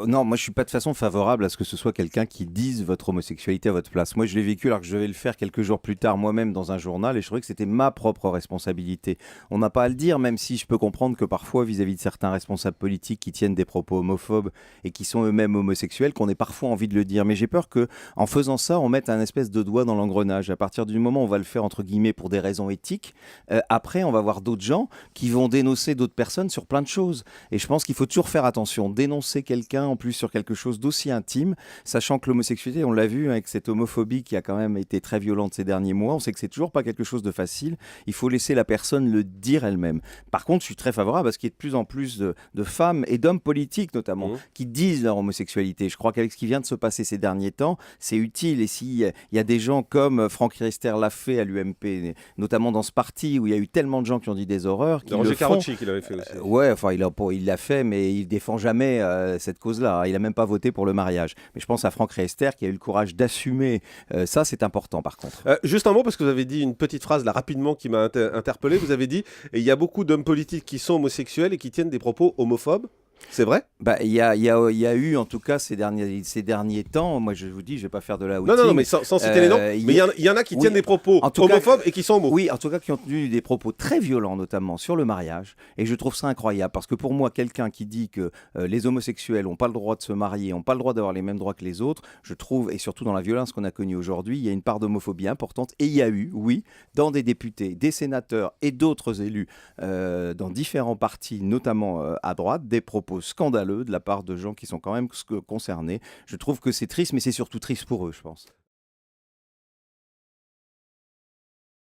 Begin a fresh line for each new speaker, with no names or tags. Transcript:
Non, moi je suis pas de façon favorable à ce que ce soit quelqu'un qui dise votre homosexualité à votre place. Moi je l'ai vécu alors que je devais le faire quelques jours plus tard moi-même dans un journal et je trouvais que c'était ma propre responsabilité. On n'a pas à le dire, même si je peux comprendre que parfois vis-à-vis de certains responsables politiques qui tiennent des propos homophobes et qui sont eux-mêmes homosexuels, qu'on ait parfois envie de le dire. Mais j'ai peur que en faisant ça, on mette un espèce de doigt dans l'engrenage. À partir du moment où on va le faire entre guillemets pour des raisons éthiques, après on va voir d'autres gens qui vont dénoncer d'autres personnes sur plein de choses. Et je pense qu'il faut toujours faire attention. Dénoncer quelqu'un en plus sur quelque chose d'aussi intime, sachant que l'homosexualité, on l'a vu avec cette homophobie qui a quand même été très violente ces derniers mois, on sait que c'est toujours pas quelque chose de facile. Il faut laisser la personne le dire elle-même. Par contre, je suis très favorable à ce qu'il y ait de plus en plus de femmes et d'hommes politiques notamment
Mmh.
qui disent leur homosexualité. Je crois qu'avec ce qui vient de se passer ces derniers temps, c'est utile. Et s'il y a des gens comme Franck Riester l'a fait à l'UMP, notamment dans ce parti où il y a eu tellement de gens qui ont dit des horreurs,
De
qui le
Roger
font.
Carochi qui l'avait fait aussi.
Ouais, enfin, il l'a fait, mais il défend jamais cette cause-là. Il a même pas voté pour le mariage. Mais je pense à Franck Riester qui a eu le courage d'assumer. Ça, c'est important, par contre.
Juste un mot, parce que vous avez dit une petite phrase là rapidement qui m'a interpellé. Vous avez dit, et il y a beaucoup d'hommes politiques qui sont homosexuels et qui tiennent des propos homophobes. C'est vrai?
Bah, il y a eu, en tout cas, ces derniers temps, moi, je vous dis, je vais pas faire de la
Non, non, non,
outing.
mais sans citer les noms. Mais il y en a qui
Oui,
tiennent des propos
en tout cas,
homophobes et qui sont homo.
oui, en tout cas, qui ont tenu des propos très violents, notamment sur le mariage. Et je trouve ça incroyable parce que pour moi, quelqu'un qui dit que les homosexuels n'ont pas le droit de se marier, n'ont pas le droit d'avoir les mêmes droits que les autres, je trouve, et surtout dans la violence qu'on a connue aujourd'hui, il y a une part d'homophobie importante. Et il y a eu, oui, dans des députés, des sénateurs et d'autres élus dans différents partis, notamment à droite, des propos scandaleux de la part de gens qui sont quand même concernés. Je trouve que c'est triste, mais c'est surtout triste pour eux, je pense.